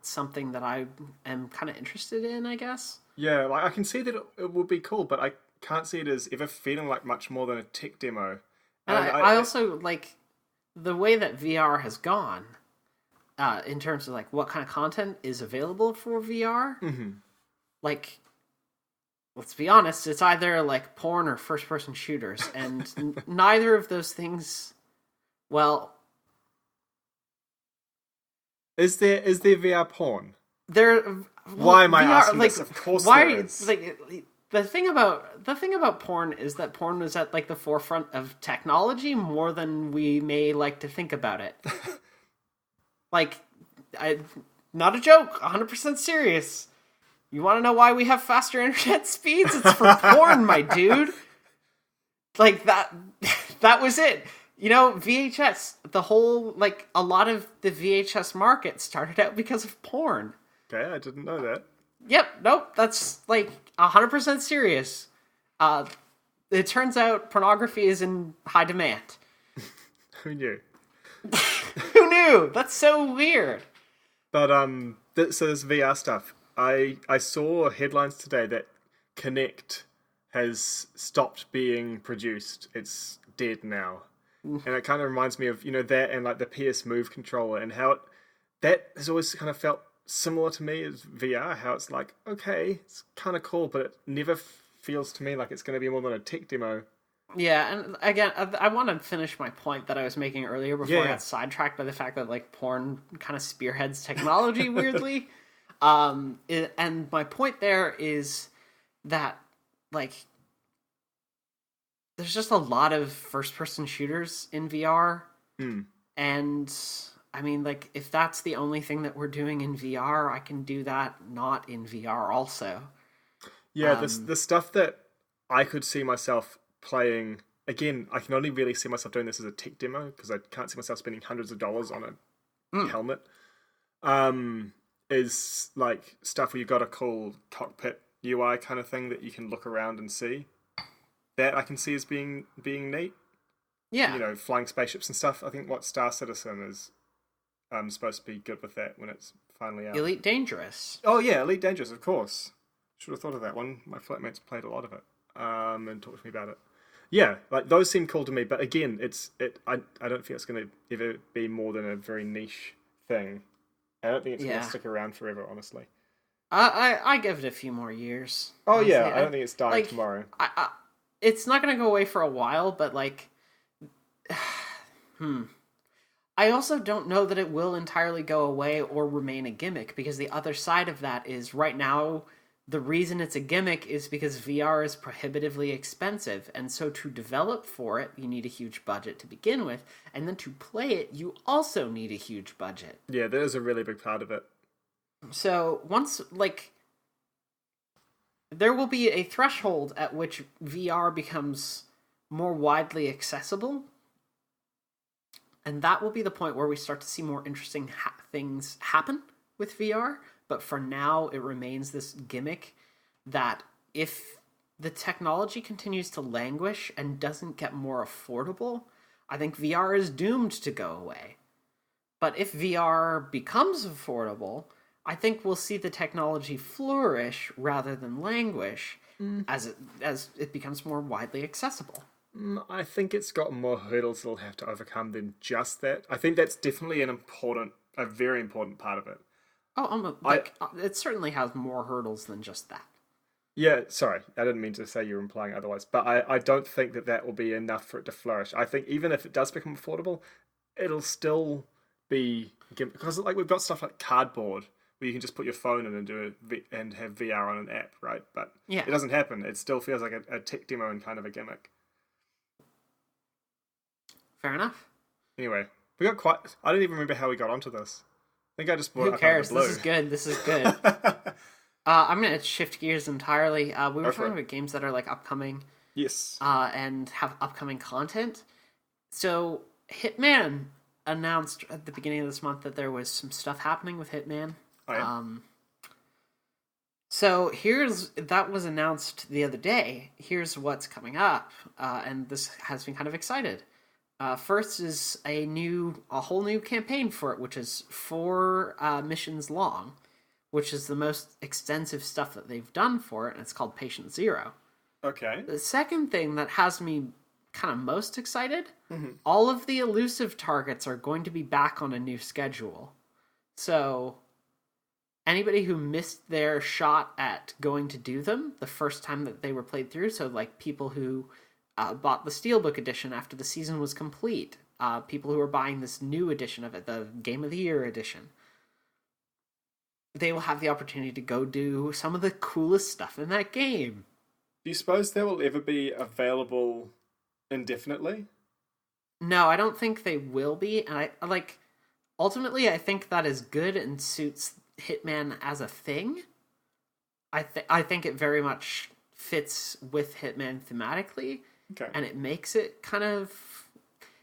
something that I am kind of interested in, I guess. Yeah, like I can see that it would be cool, but can't see it as ever feeling like much more than a tech demo. And I also like the way that VR has gone in terms of like what kind of content is available for VR. Mm-hmm. Like, let's be honest, it's either like porn or first-person shooters, and neither of those things. Well, is there VR porn? There. Why am I VR, asking like, this? Of course why there is. like the thing about porn is that porn was at like the forefront of technology more than we may like to think about it. Like, not a joke, 100% serious. You want to know why we have faster internet speeds? It's for porn, my dude. Like that was it. You know, VHS, the whole, like, a lot of the VHS market started out because of porn. Okay, I didn't know that. Yep, nope, that's, like, 100% serious. It turns out pornography is in high demand. Who knew? Who knew? That's so weird. But, so this VR stuff, I saw headlines today that Kinect has stopped being produced. It's dead now. And it kind of reminds me of, you know, that and like the PS Move controller and how that has always kind of felt similar to me as VR, how it's like, okay, it's kind of cool, but it never feels to me like it's going to be more than a tech demo. Yeah, and again, I want to finish my point that I was making earlier before I got sidetracked by the fact that, like, porn kind of spearheads technology weirdly. And my point there is that, like, there's just a lot of first-person shooters in VR. And, I mean, like, if that's the only thing that we're doing in VR, I can do that not in VR also. Yeah, the stuff that I could see myself playing, again, I can only really see myself doing this as a tech demo, because I can't see myself spending hundreds of dollars on a helmet, is, like, stuff where you've got a cool cockpit UI kind of thing that you can look around and see. That I can see as being neat. Yeah. You know, flying spaceships and stuff. I think Star Citizen is supposed to be good with that when it's finally out. Elite Dangerous. Oh yeah, Elite Dangerous, of course. Should have thought of that one. My flatmates played a lot of it and talked to me about it. Yeah, like those seem cool to me, but again, I don't think it's going to ever be more than a very niche thing. I don't think it's going to stick around forever, honestly. I give it a few more years. Oh honestly. Yeah, I don't think it's dying tomorrow. It's not going to go away for a while, but like, I also don't know that it will entirely go away or remain a gimmick, because the other side of that is right now, the reason it's a gimmick is because VR is prohibitively expensive, and so to develop for it, you need a huge budget to begin with, and then to play it, you also need a huge budget. Yeah, that is a really big part of it. So once, like, there will be a threshold at which VR becomes more widely accessible, and that will be the point where we start to see more interesting things happen with VR. But for now, it remains this gimmick that if the technology continues to languish and doesn't get more affordable, I think VR is doomed to go away. But if VR becomes affordable, I think we'll see the technology flourish rather than languish as it becomes more widely accessible. I think it's got more hurdles it'll have to overcome than just that. I think that's definitely a very important part of it. Oh, it certainly has more hurdles than just that. Yeah, sorry, I didn't mean to say you were implying otherwise, but I don't think that will be enough for it to flourish. I think even if it does become affordable, it'll still be, because like we've got stuff like Cardboard where you can just put your phone in and have VR on an app, right? But it doesn't happen. It still feels like a tech demo and kind of a gimmick. Fair enough. Anyway, I don't even remember how we got onto this. I think I just brought it up. Who cares? Out of the blue. This is good. I'm going to shift gears entirely. We were talking about games that are like upcoming. Yes. And have upcoming content. So Hitman announced at the beginning of this month that there was some stuff happening with Hitman. Oh, yeah. So that was announced the other day. Here's what's coming up. And this has me kind of excited. First is a whole new campaign for it, which is 4 missions long, which is the most extensive stuff that they've done for it, and it's called Patient Zero. Okay. The second thing that has me kind of most excited, Mm-hmm. all of the elusive targets are going to be back on a new schedule. So anybody who missed their shot at going to do them the first time that they were played through, so like people who bought the Steelbook edition after the season was complete, people who are buying this new edition of it, the Game of the Year edition, they will have the opportunity to go do some of the coolest stuff in that game. Do you suppose they will ever be available indefinitely? No, I don't think they will be, and I like ultimately I think that is good and suits Hitman as a thing. I think it very much fits with Hitman thematically, Okay. and it makes it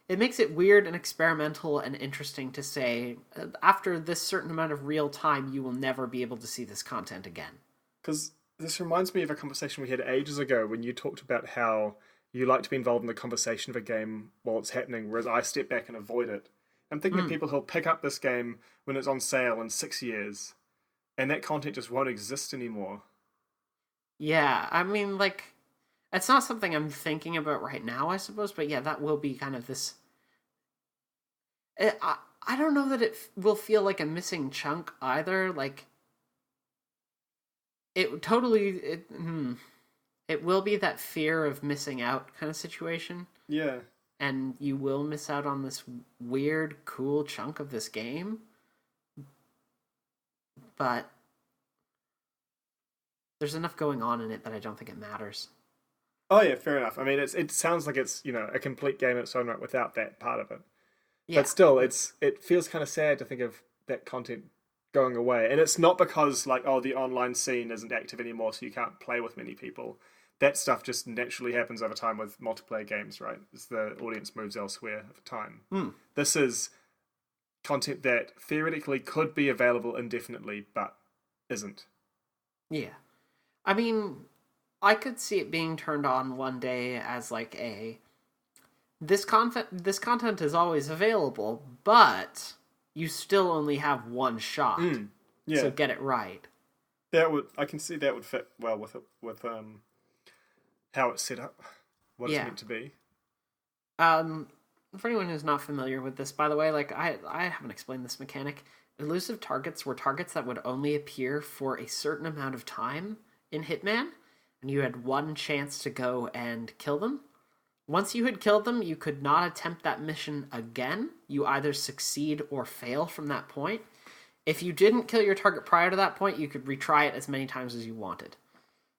it makes it weird and experimental and interesting to say after this certain amount of real time you will never be able to see this content again. Because this reminds me of a conversation we had ages ago when you talked about how you like to be involved in the conversation of a game while it's happening, whereas I step back and avoid it. I'm thinking of people who'll pick up this game when it's on sale in 6 years, and that content just won't exist anymore. Yeah, I mean, like, it's not something I'm thinking about right now, I suppose, but yeah, that will be kind of this. I don't know that it will feel like a missing chunk either. Like, it totally. It will be that fear of missing out kind of situation, Yeah. and you will miss out on this weird, cool chunk of this game. But there's enough going on in it that I don't think it matters. Oh yeah, fair enough. I mean, it sounds like it's a complete game in its own right without that part of it. Yeah. But still, it feels kind of sad to think of that content going away, and it's not because like the online scene isn't active anymore, so you can't play with many people. That stuff just naturally happens over time with multiplayer games, right? As the audience moves elsewhere over time. This is content that theoretically could be available indefinitely, but isn't. Yeah. I mean, I could see it being turned on one day as like this content is always available, but you still only have one shot. Yeah. So get it right. I can see that would fit well with how it's set up, what it's meant to be. For anyone who's not familiar with this, by the way, like I haven't explained this mechanic. Elusive targets were targets that would only appear for a certain amount of time in Hitman, and you had one chance to go and kill them. Once you had killed them, you could not attempt that mission again. You either succeed or fail from that point. If you didn't kill your target prior to that point, you could retry it as many times as you wanted.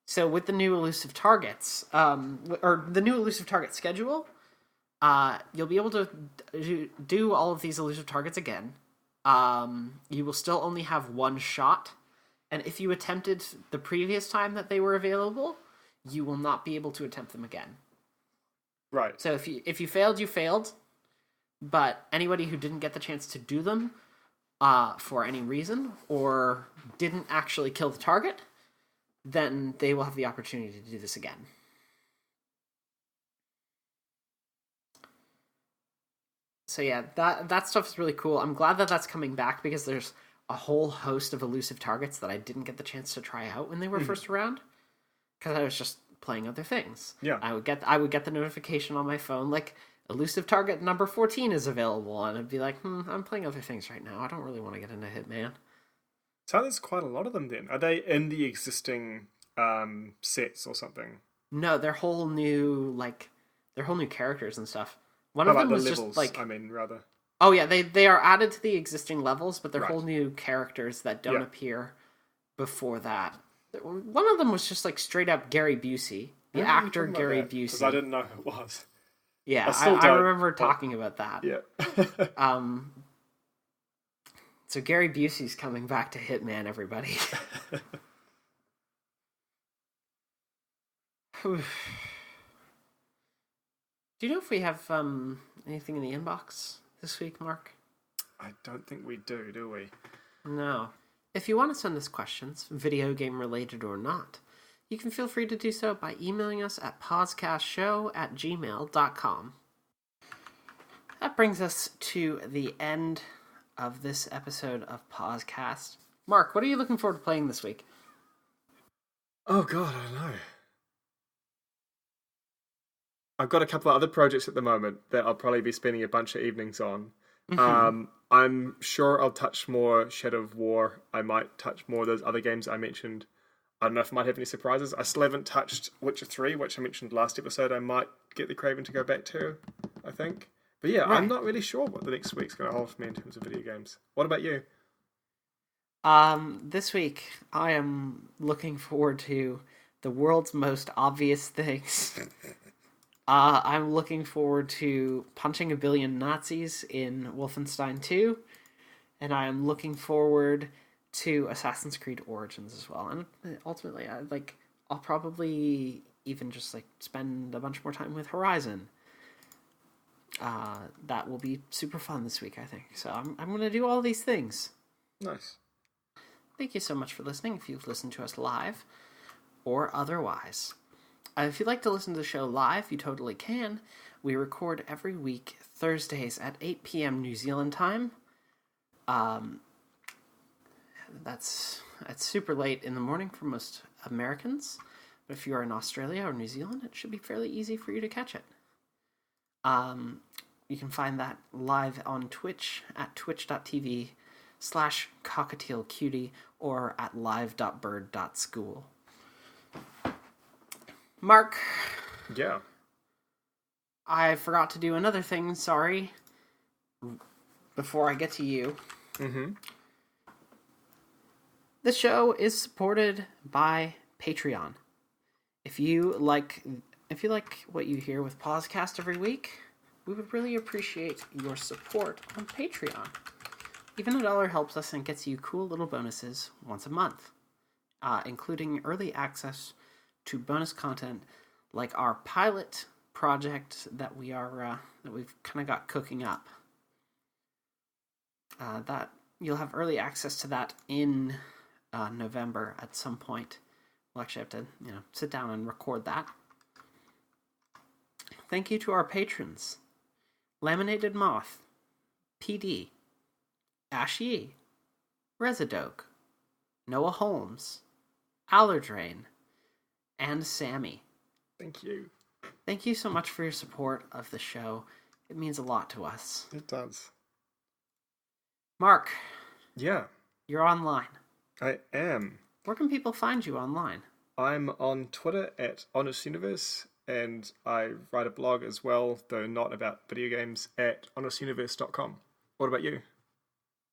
So with the new elusive targets, or the new elusive target schedule, you'll be able to do all of these elusive targets again. You will still only have one shot, and if you attempted the previous time that they were available, you will not be able to attempt them again. Right. So if you failed, you failed. But anybody who didn't get the chance to do them for any reason or didn't actually kill the target, then they will have the opportunity to do this again. So yeah, that stuff is really cool. I'm glad that that's coming back because there's a whole host of elusive targets that I didn't get the chance to try out when they were first around because I was just playing other things. Yeah. I would get the notification on my phone like elusive target number 14 is available, and I'd be like, I'm playing other things right now. I don't really want to get into Hitman. So there's quite a lot of them then. Are they in the existing sets or something? No, they're whole new characters and stuff. One of them was levels, just like rather. Oh yeah, they are added to the existing levels, but they're Right. whole new characters that don't appear before that. One of them was just like straight up Gary Busey, the actor Gary Busey. Because I didn't know who it was. Yeah, still I don't, remember but- talking about that. Yeah. So Gary Busey's coming back to Hitman, everybody. Do you know if we have anything in the inbox this week, Mark? I don't think we do we? No. If you want to send us questions, video game related or not, you can feel free to do so by emailing us at pausecastshow@gmail.com. That brings us to the end of this episode of PauseCast. Mark, what are you looking forward to playing this week? Oh god, I don't know. I've got a couple of other projects at the moment that I'll probably be spending a bunch of evenings on. Mm-hmm. I'm sure I'll touch more Shadow of War. I might touch more of those other games I mentioned. I don't know if I might have any surprises. I still haven't touched Witcher 3, which I mentioned last episode. I might get the craving to go back to, I think. But yeah, Right. I'm not really sure what the next week's going to hold for me in terms of video games. What about you? This week I am looking forward to the world's most obvious things. I'm looking forward to punching a billion Nazis in Wolfenstein 2, and I am looking forward to Assassin's Creed Origins as well. And ultimately, I'll probably even just spend a bunch more time with Horizon. That will be super fun this week, I think. So I'm going to do all these things. Nice. Thank you so much for listening. If you've listened to us live or otherwise. If you'd like to listen to the show live, you totally can. We record every week, Thursdays at 8 p.m. New Zealand time. That's super late in the morning for most Americans. But if you are in Australia or New Zealand, it should be fairly easy for you to catch it. You can find that live on Twitch at twitch.tv/cockatielcutie or at live.bird.school. Mark, Yeah. I forgot to do another thing, sorry, before I get to you. Mm-hmm. The show is supported by Patreon. If you like what you hear with PauseCast every week, we would really appreciate your support on Patreon. Even $1 helps us and gets you cool little bonuses once a month, including early access to bonus content like our pilot project that we've kind of got cooking up. That you'll have early access to that in November at some point. We'll actually have to sit down and record that. Thank you to our patrons: Laminated Moth, PD, Ashy, Residoke, Noah Holmes, Allerdrain, and Sammy. Thank you. Thank you so much for your support of the show. It means a lot to us. It does. Mark, Yeah, you're online. I am. Where can people find you online? I'm on Twitter at HonestUniverse, and I write a blog as well, though not about video games, at honestuniverse.com. What about you?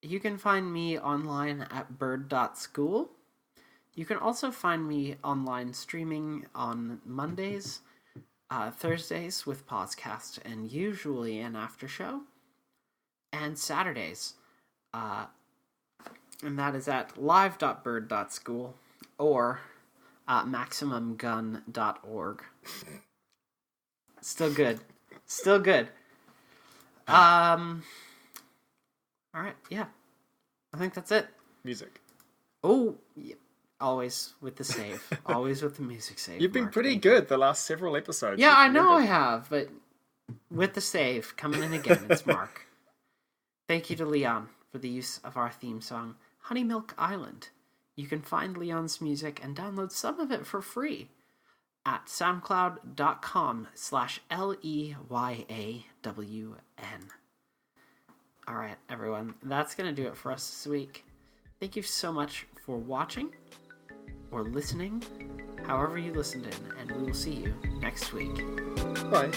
You can find me online at bird.school. You can also find me online streaming on Mondays, Thursdays with PauseCast, and usually an after show, and Saturdays. And that is at live.bird.school or maximumgun.org. Still good. Still good. All right, yeah. I think that's it. Music. Oh, yeah. Always with the save. Always with the music save. You've been Mark. pretty Thank good the last several episodes. Yeah, You've I know I remembered. have, but with the save coming in again, it's Mark. Thank you to Leon for the use of our theme song, Honey Milk Island. You can find Leon's music and download some of it for free at soundcloud.com/LEYAWN. All right, everyone, that's going to do it for us this week. Thank you so much for watching or listening, however you listened in, and we will see you next week. Bye.